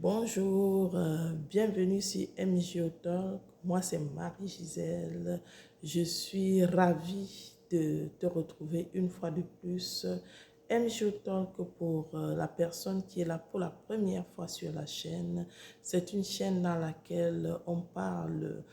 Bonjour, bienvenue sur MJO Talk. Moi, c'est Marie-Gisèle. Je suis ravie de te retrouver une fois de plus. MJO Talk, pour la personne qui est là pour la première fois sur la chaîne, c'est une chaîne dans laquelle on parle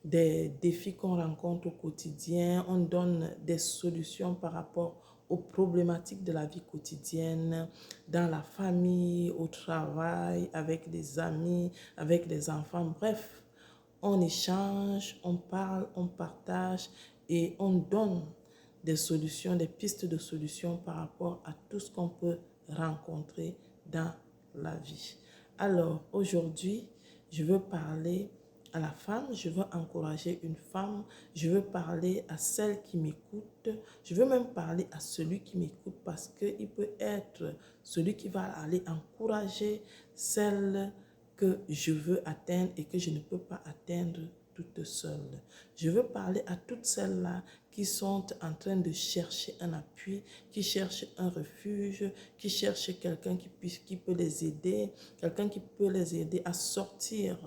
des défis qu'on rencontre au quotidien, on donne des solutions par rapport aux problématiques de la vie quotidienne, dans la famille, au travail, avec des amis, avec les enfants. Bref, on échange, on parle, on partage et on donne des solutions, des pistes de solutions par rapport à tout ce qu'on peut rencontrer dans la vie. Alors, aujourd'hui, je veux parler à la femme, je veux encourager une femme, je veux parler à celle qui m'écoute, je veux même parler à celui qui m'écoute parce qu'il peut être celui qui va aller encourager celle que je veux atteindre et que je ne peux pas atteindre toute seule. Je veux parler à toutes celles-là qui sont en train de chercher un appui, qui cherchent un refuge, qui cherchent quelqu'un qui peut les aider, quelqu'un qui peut les aider à sortir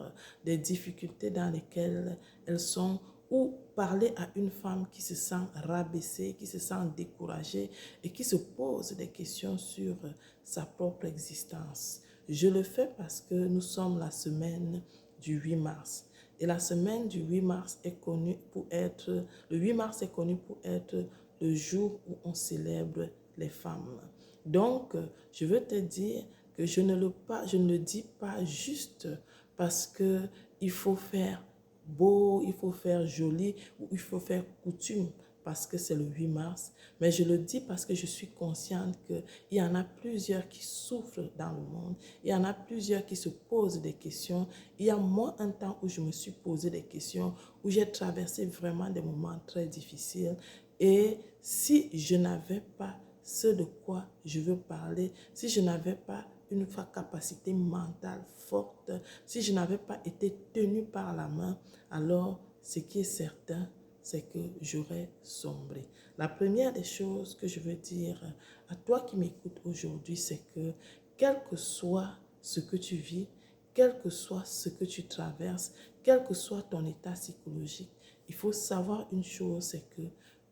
des difficultés dans lesquelles elles sont, ou parler à une femme qui se sent rabaissée, qui se sent découragée et qui se pose des questions sur sa propre existence. Je le fais parce que nous sommes la semaine du 8 mars. Et la semaine du 8 mars est connue pour être, le 8 mars est connu pour être le jour où on célèbre les femmes. Donc, je veux te dire que je ne le dis pas juste parce que il faut faire beau, il faut faire joli ou il faut faire coutume parce que c'est le 8 mars, mais je le dis parce que je suis consciente qu'il y en a plusieurs qui souffrent dans le monde, il y en a plusieurs qui se posent des questions. Il y a moi un temps où je me suis posé des questions, où j'ai traversé vraiment des moments très difficiles et si je n'avais pas ce de quoi je veux parler, si je n'avais pas une capacité mentale forte, si je n'avais pas été tenue par la main, alors ce qui est certain, c'est que j'aurais sombré. La première des choses que je veux dire à toi qui m'écoutes aujourd'hui, c'est que quel que soit ce que tu vis, quel que soit ce que tu traverses, quel que soit ton état psychologique, il faut savoir une chose, c'est que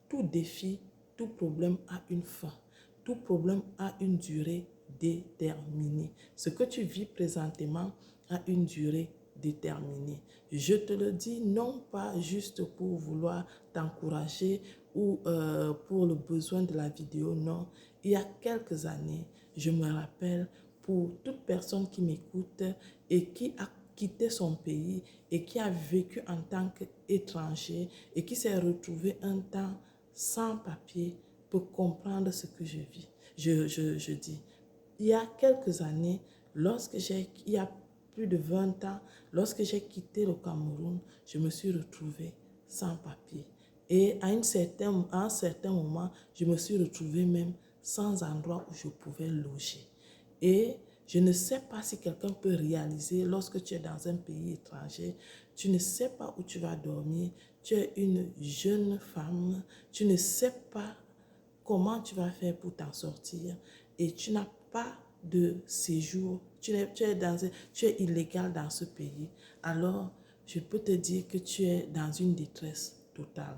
tout défi, tout problème a une fin. Tout problème a une durée déterminée. Ce que tu vis présentement a une durée déterminée. Je te le dis non pas juste pour vouloir t'encourager ou pour le besoin de la vidéo, non. Il y a quelques années, je me rappelle, pour toute personne qui m'écoute et qui a quitté son pays et qui a vécu en tant qu'étranger et qui s'est retrouvé un temps sans papier pour comprendre ce que je vis. Je dis, il y a quelques années, il y a plus de 20 ans, lorsque j'ai quitté le Cameroun, je me suis retrouvée sans papier. Et à un certain moment, je me suis retrouvée même sans endroit où je pouvais loger. Et je ne sais pas si quelqu'un peut réaliser, lorsque tu es dans un pays étranger, tu ne sais pas où tu vas dormir, tu es une jeune femme, tu ne sais pas comment tu vas faire pour t'en sortir et tu n'as pas de séjour, tu es illégal dans ce pays, alors je peux te dire que tu es dans une détresse totale.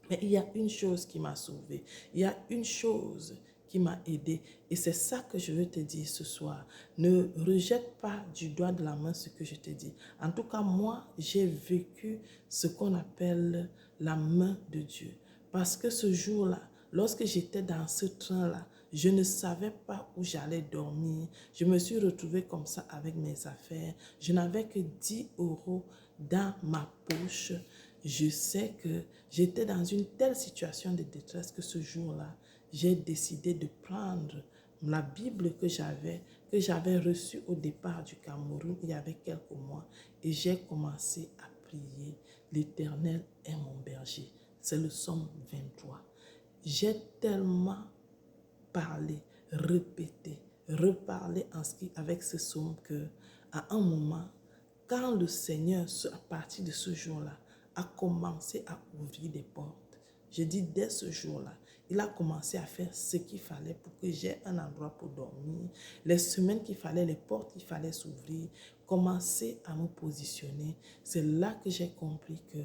Mais il y a une chose qui m'a sauvée. Il y a une chose qui m'a aidée. Et c'est ça que je veux te dire ce soir. Ne rejette pas du doigt de la main ce que je te dis. En tout cas, moi, j'ai vécu ce qu'on appelle la main de Dieu. Parce que ce jour-là, lorsque j'étais dans ce train-là, je ne savais pas où j'allais dormir. Je me suis retrouvée comme ça avec mes affaires. Je n'avais que 10 euros dans ma poche. Je sais que j'étais dans une telle situation de détresse que ce jour-là, j'ai décidé de prendre la Bible que j'avais reçue au départ du Cameroun il y avait quelques mois et j'ai commencé à prier. L'Éternel est mon berger. C'est le psaume 23. J'ai tellement parlé, répété, reparlé avec ce psaume que à un moment, quand le Seigneur, à partir de ce jour-là, a commencé à ouvrir des portes, je dis dès ce jour-là, Il a commencé à faire ce qu'il fallait pour que j'ai un endroit pour dormir. Les semaines qu'il fallait, les portes qu'il fallait s'ouvrir, commencer à me positionner. C'est là que j'ai compris que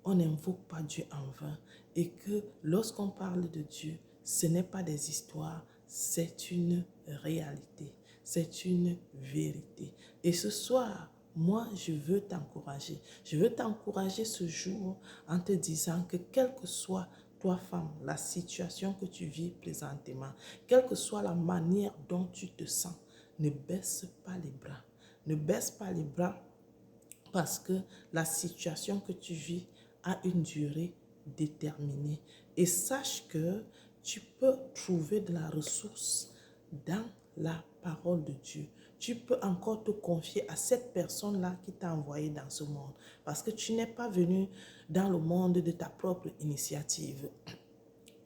on n'invoque pas Dieu en vain et que lorsqu'on parle de Dieu, ce n'est pas des histoires, c'est une réalité, c'est une vérité. Et ce soir, moi, je veux t'encourager. Je veux t'encourager ce jour en te disant que quelle que soit toi, femme, la situation que tu vis présentement, quelle que soit la manière dont tu te sens, ne baisse pas les bras. Ne baisse pas les bras parce que la situation que tu vis a une durée déterminée. Et sache que tu peux trouver de la ressource dans la parole de Dieu. Tu peux encore te confier à cette personne-là qui t'a envoyé dans ce monde. Parce que tu n'es pas venu dans le monde de ta propre initiative.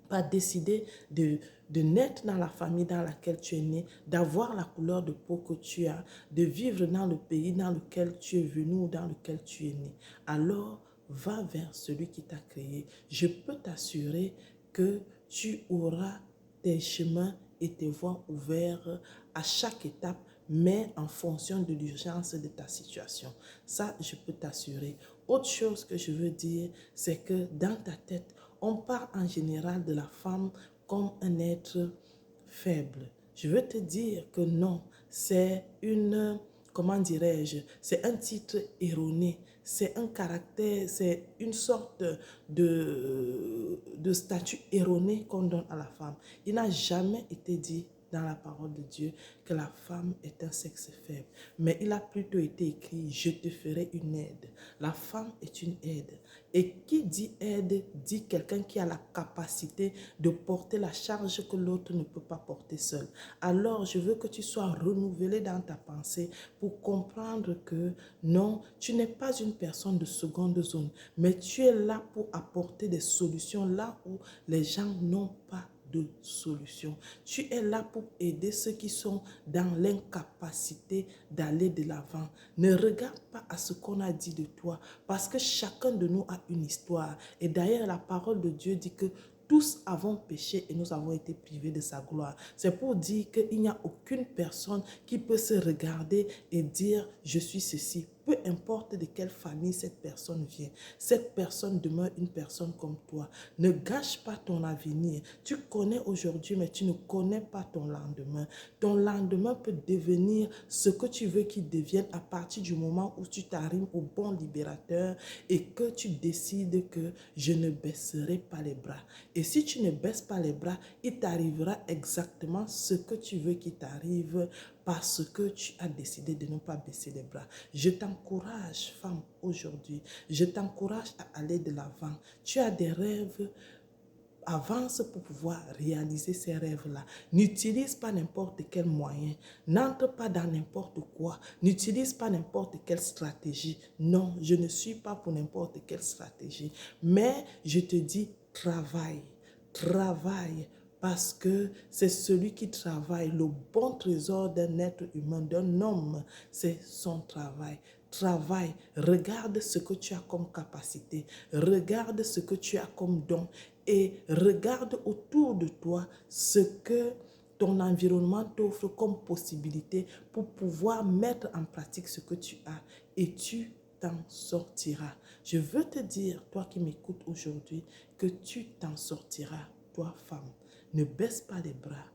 Pas décider de naître dans la famille dans laquelle tu es né, d'avoir la couleur de peau que tu as, de vivre dans le pays dans lequel tu es venu ou dans lequel tu es né. Alors, va vers celui qui t'a créé. Je peux t'assurer que tu auras tes chemins et tes voies ouverts à chaque étape, mais en fonction de l'urgence de ta situation. Ça, je peux t'assurer. Autre chose que je veux dire, c'est que dans ta tête, on parle en général de la femme comme un être faible. Je veux te dire que non, c'est une, comment dirais-je, c'est un titre erroné, c'est un caractère, c'est une sorte de statut erroné qu'on donne à la femme. Il n'a jamais été dit dans la parole de Dieu que la femme est un sexe faible. Mais il a plutôt été écrit, je te ferai une aide. La femme est une aide. Et qui dit aide, dit quelqu'un qui a la capacité de porter la charge que l'autre ne peut pas porter seul. Alors, je veux que tu sois renouvelé dans ta pensée pour comprendre que non, tu n'es pas une personne de seconde zone, mais tu es là pour apporter des solutions là où les gens n'ont pas de solution. Tu es là pour aider ceux qui sont dans l'incapacité d'aller de l'avant. Ne regarde pas à ce qu'on a dit de toi, parce que chacun de nous a une histoire. Et d'ailleurs, la parole de Dieu dit que tous avons péché et nous avons été privés de sa gloire. C'est pour dire qu'il n'y a aucune personne qui peut se regarder et dire « je suis ceci ». Peu importe de quelle famille cette personne vient, cette personne demeure une personne comme toi. Ne gâche pas ton avenir. Tu connais aujourd'hui, mais tu ne connais pas ton lendemain. Ton lendemain peut devenir ce que tu veux qu'il devienne à partir du moment où tu t'arrimes au bon libérateur et que tu décides que je ne baisserai pas les bras. Et si tu ne baisses pas les bras, il t'arrivera exactement ce que tu veux qu'il t'arrive parce que tu as décidé de ne pas baisser les bras. Je t'encourage, femme, aujourd'hui. Je t'encourage à aller de l'avant. Tu as des rêves. Avance pour pouvoir réaliser ces rêves-là. N'utilise pas n'importe quel moyen. N'entre pas dans n'importe quoi. N'utilise pas n'importe quelle stratégie. Non, je ne suis pas pour n'importe quelle stratégie. Mais je te dis, travaille. Travaille. Parce que c'est celui qui travaille. Le bon trésor d'un être humain, d'un homme, c'est son travail. Travaille, regarde ce que tu as comme capacité, regarde ce que tu as comme don et regarde autour de toi ce que ton environnement t'offre comme possibilité pour pouvoir mettre en pratique ce que tu as et tu t'en sortiras. Je veux te dire, toi qui m'écoutes aujourd'hui, que tu t'en sortiras, toi femme. Ne baisse pas les bras.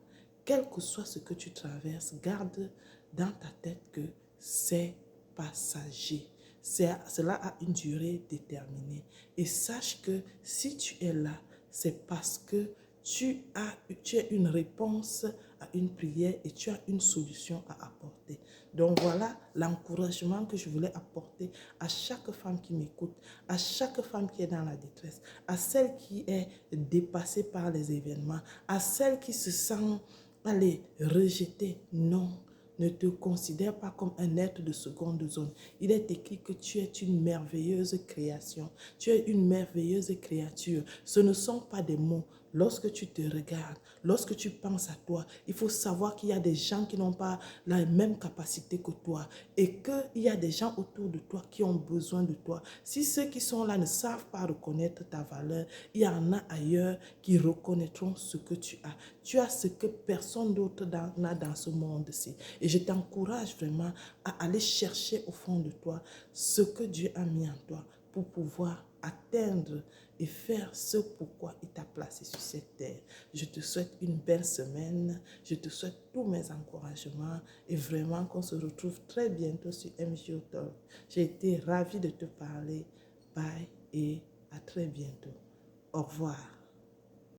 Quel que soit ce que tu traverses, garde dans ta tête que c'est passager. Cela a une durée déterminée. Et sache que si tu es là, c'est parce que tu as une réponse à une prière et tu as une solution à apporter. Donc voilà l'encouragement que je voulais apporter à chaque femme qui m'écoute, à chaque femme qui est dans la détresse, à celle qui est dépassée par les événements, à celle qui se sent, allez, rejetée. Non. Ne te considère pas comme un être de seconde zone. Il est écrit que tu es une merveilleuse création. Tu es une merveilleuse créature. Ce ne sont pas des mots. lorsque tu te regardes, lorsque tu penses à toi, il faut savoir qu'il y a des gens qui n'ont pas la même capacité que toi et qu'il y a des gens autour de toi qui ont besoin de toi. Si ceux qui sont là ne savent pas reconnaître ta valeur, il y en a ailleurs qui reconnaîtront ce que tu as. Tu as ce que personne d'autre n'a dans ce monde-ci. Et je t'encourage vraiment à aller chercher au fond de toi ce que Dieu a mis en toi pour pouvoir atteindre et faire ce pourquoi il t'a placé sur cette terre. Je te souhaite une belle semaine. Je te souhaite tous mes encouragements et vraiment qu'on se retrouve très bientôt sur MJO Talk. J'ai été ravie de te parler. Bye et à très bientôt. Au revoir.